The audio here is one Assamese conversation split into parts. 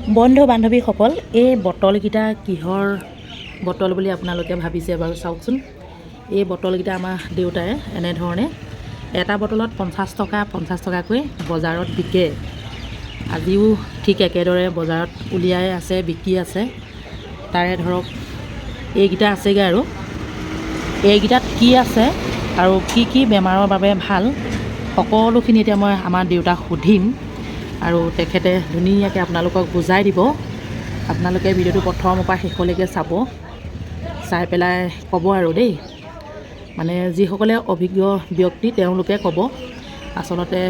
বন্ধু বান্ধৱীসকল, এই বটলকেইটা কিহৰ বটল বুলি আপোনালোকে ভাবিছে বাৰু চাওকচোন। এই বটলকেইটা আমাৰ দেউতাই এনেধৰণে এটা বটলত 50 টকাকৈ বজাৰত বিকে। আজিও ঠিক একেদৰে বজাৰত উলিয়াই আছে, বিকি আছে। তাৰে ধৰক এইকেইটা আছেগৈ আৰু এইকেইটাত কি আছে আৰু কি বেমাৰৰ বাবে ভাল সকলোখিনি এতিয়া মই আমাৰ দেউতাক সুধিম আৰু তেখেতে ধুনীয়াকৈ আপোনালোকক বুজাই দিব। আপোনালোকে ভিডিঅ'টো প্ৰথমৰ পৰা শেষলৈকে চাব, চাই পেলাই ক'ব আৰু দেই। মানে যিসকলে অভিজ্ঞ ব্যক্তি তেওঁলোকে ক'ব আচলতে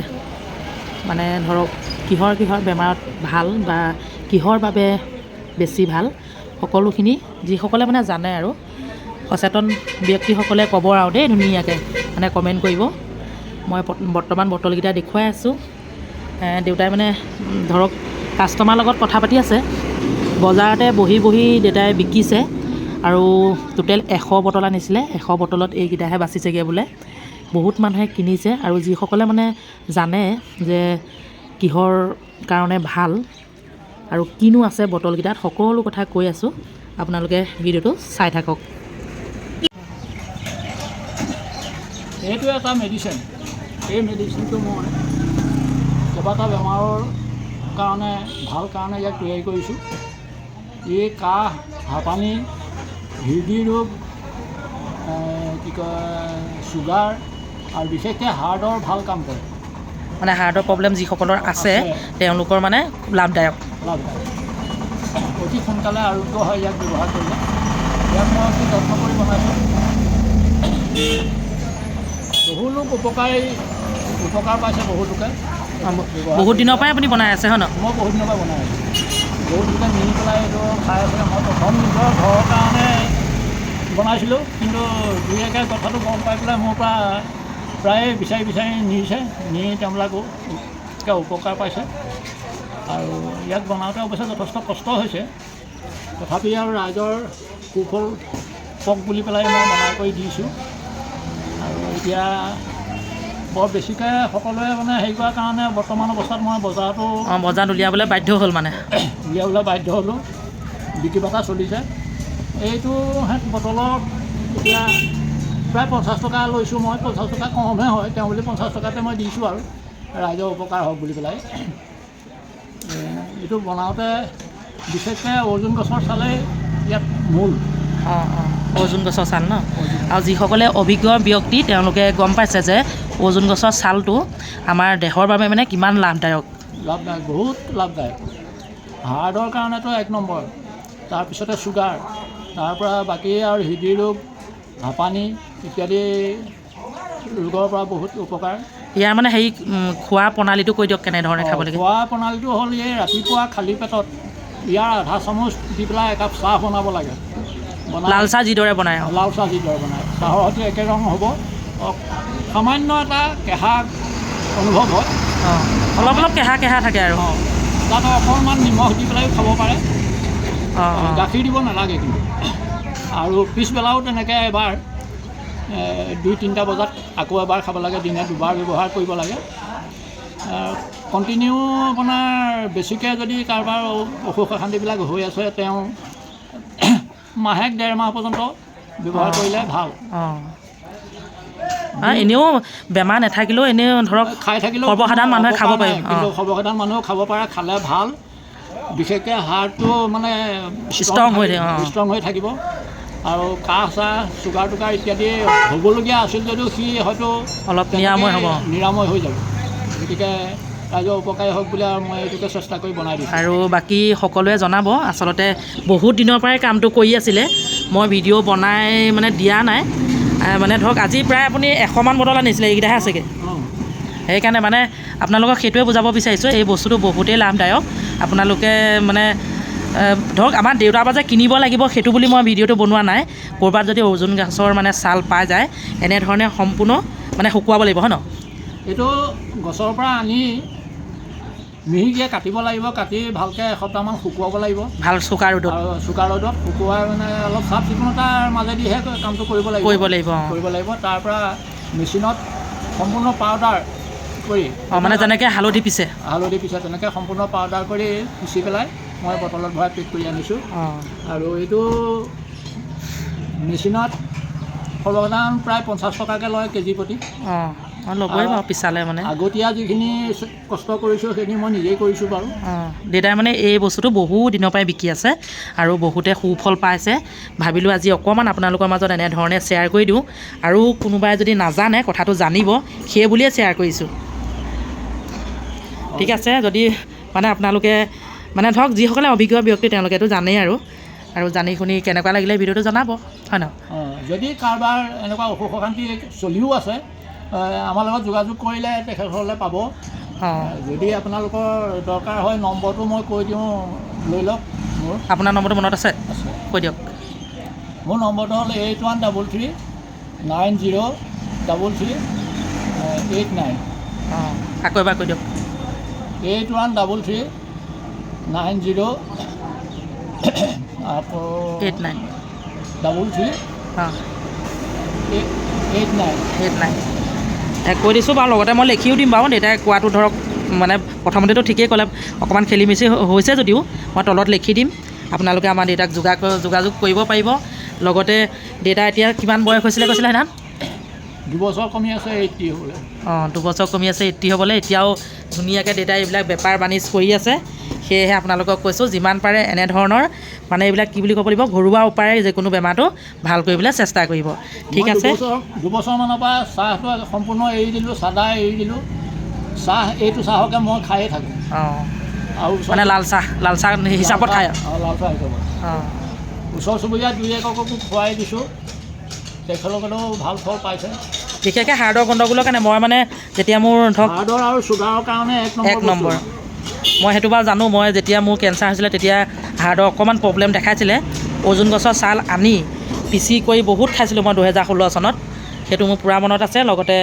মানে ধৰক কিহৰ বেমাৰত ভাল বা কিহৰ বাবে বেছি ভাল সকলোখিনি যিসকলে মানে জানে আৰু সচেতন ব্যক্তিসকলে ক'ব আৰু দেই ধুনীয়াকৈ মানে কমেণ্ট কৰিব। মই বৰ্তমান বটলকেইটা দেখুৱাই আছোঁ। দেউতাই মানে ধৰক কাষ্টমাৰ লগত কথা পাতি আছে। বজাৰতে বহি দেউতাই বিকিছে আৰু টোটেল 100 বটল আনিছিলে। 100 বটলত এইকেইটাহে বাচিছেগৈ বোলে। বহুত মানুহে কিনিছে আৰু যিসকলে মানে জানে যে কিহৰ কাৰণে ভাল আৰু কিনো আছে বটলকেইটাত সকলো কথা কৈ আছোঁ। আপোনালোকে ভিডিঅ'টো চাই থাকক। এইটো এটা মেডিচিন। এই মেডিচিনটো মই কেইবাটা বেমাৰৰ কাৰণে ভাল কাৰণে ইয়াক তৈয়াৰী কৰিছোঁ। এই কাহ, হাঁপানি, হৃদয় ৰোগ, কি কয় চুগাৰ আৰু বিশেষকৈ হাৰ্টৰ ভাল কাম কৰে। মানে হাৰ্টৰ প্ৰব্লেম যিসকলৰ আছে তেওঁলোকৰ মানে লাভদায়ক। অতি সোনকালে আৰোগ্য হয় ইয়াক ব্যৱহাৰ কৰিলে। ইয়াক মই অতি যত্ন কৰি বনাইছোঁ। বহু লোক উপকাৰ পাইছে বহুত লোকে। বহুত দিনৰ পৰাই আপুনি বনাই আছে হয় ন? মই বহুত দিনৰ পৰা বনাই আছোঁ। বহুত লোকে মিলি পেলাই এইটো খাই আছে। মই প্ৰথম নিজৰ ঘৰৰ কাৰণে বনাইছিলোঁ, কিন্তু দুই একে কথাটো গম পাই পেলাই মোৰ পৰা প্ৰায়ে বিচাৰি নিছে, নি তেওঁলোকো উপকাৰ পাইছে। আৰু ইয়াক বনাওঁতে অৱশ্যে যথেষ্ট কষ্ট হৈছে, তথাপি আৰু ৰাইজৰ সুফল পক বুলি পেলাই মই বনাই কৰি দিছোঁ। আৰু এতিয়া বৰ বেছিকৈ সকলোৱে মানে হেৰি কৰাৰ কাৰণে বৰ্তমান অৱস্থাত মই বজাৰত উলিয়াবলৈ বাধ্য হ'ল, মানে উলিয়াবলৈ বাধ্য হ'লোঁ। বিক্ৰী বাটা চলিছে। এইটো বটলত এতিয়া প্ৰায় 50 টকা লৈছোঁ মই। 50 টকা কমহে হয়, তেওঁ বুলি 50 টকাতে মই দিছোঁ আৰু ৰাইজৰ উপকাৰ হওক বুলি পেলাই। এইটো বনাওঁতে বিশেষকৈ অৰ্জুন গছৰ চালেই ইয়াত মূল। অৰ্জুন গছৰ ছাল ন? আৰু যিসকলে অভিজ্ঞ ব্যক্তি তেওঁলোকে গম পাইছে যে অৰ্জুন গছৰ ছালটো আমাৰ দেহৰ বাবে মানে কিমান লাভদায়ক। বহুত লাভদায়ক। হাৰ্টৰ কাৰণেতো 1 নম্বৰ, তাৰপিছতে চুগাৰ, তাৰপৰা বাকী আৰু হৃদয় ৰোগ, হাঁপানি ইত্যাদি ৰোগৰ পৰা বহুত উপকাৰ। ইয়াৰ মানে হেৰি খোৱা প্ৰণালীটো কৈ দিয়ক, কেনেধৰণে খাব লাগে? খোৱা প্ৰণালীটো হ'ল এই ৰাতিপুৱা খালী পেটত ইয়াৰ আধা চামুচ দি পেলাই একাপ চাহ বনাব লাগে। লাল চাহ যিদৰে বনায় লাল চাহ যিদৰে বনায় চাহৰ সৈতে একে ৰং হ'ব। সামান্য এটা কেঁহা অনুভৱ হয়। অলপ কেঁহা থাকে আৰু তাত অকণমান নিমখ দি পেলাই খাব পাৰে। গাখীৰ দিব নালাগে কিন্তু। আৰু পিছবেলাও তেনেকৈ এবাৰ 2-3টা বজাত আকৌ এবাৰ খাব লাগে। দিনে 2বাৰ ব্যৱহাৰ কৰিব লাগে। কণ্টিনিউ আপোনাৰ বেছিকৈ যদি কাৰোবাৰ অসুখ অশান্তিবিলাক হৈ আছে, তেওঁ মাহেক 1.5 মাহ পৰ্যন্ত ব্যৱহাৰ কৰিলে ভাল। এনেও বেমাৰ নাথাকিলেও এনেও ধৰক খাই থাকিলেও সৰ্বসাধাৰণ মানুহে খাব পাৰিব, কিন্তু সৰ্বসাধাৰণ মানুহেও খাব পাৰে। খালে ভাল। বিশেষকৈ হাৰ্টটো মানে ষ্ট্ৰং হৈ থাকিব। আৰু কাহ চাহ, চুগাৰ টুগাৰ ইত্যাদি হ'বলগীয়া আছিল যদিও সি হয়তো অলপ নিৰাময় হৈ যাব। গতিকে ৰাইজৰ উপকাৰী হওক বুলি আৰু মই এইটোকে চেষ্টা কৰি বনাই দিছোঁ। আৰু বাকী সকলোৱে জনাব, আচলতে বহুত দিনৰ পৰাই কামটো কৰি আছিলে। মই ভিডিঅ' বনাই মানে দিয়া নাই। মানে ধৰক আজি প্ৰায় আপুনি 100মান বটল আনিছিলে, এইকেইটাহে আছেগৈ। সেইকাৰণে মানে আপোনালোকক সেইটোৱে বুজাব বিচাৰিছোঁ, এই বস্তুটো বহুতেই লাভদায়ক। আপোনালোকে মানে ধৰক আমাৰ দেউতাৰ পৰা যে কিনিব লাগিব সেইটো বুলি মই ভিডিঅ'টো বনোৱা নাই। ক'ৰবাত যদি অৰ্জুন গছৰ মানে ছাল পাই যায়, এনেধৰণে সম্পূৰ্ণ মানে শুকুৱাব লাগিব হয় ন? এইটো গছৰ পৰা আনি মিহিকৈ কাটিব লাগিব। কাটি ভালকৈ এসপ্তাহমান শুকুৱাব লাগিব। ভাল চোকা ৰ'দত শুকুৱাই মানে অলপ চাফ চিকুণতাৰ মাজেদিহে কামটো কৰিব লাগিব। তাৰপৰা মেচিনত সম্পূৰ্ণ পাউডাৰ কৰি মানে যেনেকৈ হালধি পিছে তেনেকৈ সম্পূৰ্ণ পাউডাৰ কৰি পিচি পেলাই মই বটলত ভৰাই পেক কৰি আনিছোঁ। অঁ আৰু এইটো মেচিনত সৰ্বসাধাৰণ প্ৰায় 50 টকাকৈ লয় কেজি প্ৰতি। অঁ অঁ ল'বই বাৰু পিছালে মানে। আগতীয়া যিখিনি কষ্ট কৰিছোঁ সেইখিনি মই নিজেই কৰিছোঁ বাৰু। অঁ দেউতাই মানে এই বস্তুটো বহু দিনৰ পৰাই বিকি আছে আৰু বহুতে সুফল পাইছে। ভাবিলোঁ আজি অকণমান আপোনালোকৰ মাজত এনেধৰণে শ্বেয়াৰ কৰি দিওঁ, আৰু কোনোবাই যদি নাজানে কথাটো জানিব সেই বুলিয়ে শ্বেয়াৰ কৰিছোঁ। ঠিক আছে, যদি মানে আপোনালোকে মানে ধৰক যিসকলে অভিজ্ঞ ব্যক্তি তেওঁলোকেতো জানেই আৰু জানি শুনি কেনেকুৱা লাগিলে ভিডিঅ'টো জনাব, হয় নহয়? যদি কাৰোবাৰ এনেকুৱা অসুখ অশান্তি চলিও আছে, আমাৰ লগত যোগাযোগ কৰিলে তেখেতসকলে পাব। অঁ যদি আপোনালোকৰ দৰকাৰ হয় নম্বৰটো মই কৈ দিওঁ, লৈ লওক। মোৰ আপোনাৰ নম্বৰটো মনত আছে? কৈ দিয়ক। মোৰ নম্বৰটো হ'ল 8133903389। অঁ আকৌ এবাৰ কৈ দিয়ক। 813390 আকৌ 89 33 অঁ 89। 89 কৈ দিছোঁ বাৰু, লগতে মই লিখিও দিম বাৰু। দেউতাই কোৱাটো ধৰক মানে প্ৰথমতেতো ঠিকেই ক'লে, অকণমান খেলি মেচি হৈছে যদিও মই তলত লিখি দিম। আপোনালোকে আমাৰ দেউতাক যোগাযোগ কৰিব পাৰিব। লগতে দেউতা এতিয়া কিমান বয়স হৈছিলে কৈছিলে সেইদিনা? 2 বছৰ কমি আছে 80 হ'বলৈ। অঁ 2 বছৰ কমি আছে 80 হ'বলৈ। এতিয়াও ধুনীয়াকৈ দেউতাই এইবিলাক বেপাৰ বাণিজ্য কৰি আছে। সেয়েহে আপোনালোকক কৈছোঁ, যিমান পাৰে এনেধৰণৰ মানে এইবিলাক কি বুলি ক'ব লাগিব, ঘৰুৱা উপায়েৰে যিকোনো বেমাৰটো ভাল কৰিবলৈ চেষ্টা কৰিব। ঠিক আছে। 2 বছৰমানৰ পৰা চাহটো সম্পূৰ্ণ এৰি দিলোঁ, চাদা এৰি দিলোঁ। এইটো চাহকে মই খায়ে থাকোঁ। অঁ আৰু মানে লাল চাহ হিচাপত খায়। লাল চাহ হিচাপত। অঁ ওচৰ চুবুৰীয়া 2-1কো খুৱাই দিছোঁ, তেখেতলোকেও ভাল ফল পাইছে। বিশেষকৈ হাৰ্টৰ গণ্ডগোলৰ কাৰণে মই মানে যেতিয়া মোৰ ধৰক হাৰ্টৰ আৰু চুগাৰৰ কাৰণে 1 নম্বৰ। মই সেইটো বাৰু জানো। মই যেতিয়া মোৰ কেঞ্চাৰ হৈছিলে তেতিয়া হাৰ্টৰ অকণমান প্ৰব্লেম দেখাইছিলে। অৰ্জুন গছৰ ছাল আনি পিচি কৰি বহুত খাইছিলোঁ মই 2016 চনত। সেইটো মোৰ পূৰা মনত আছে। লগতে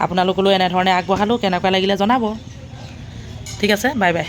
আপোনালোকলৈ এনেধৰণে আগবঢ়ালোঁ, কেনেকুৱা লাগিলে জনাব। ঠিক আছে, বাই বাই।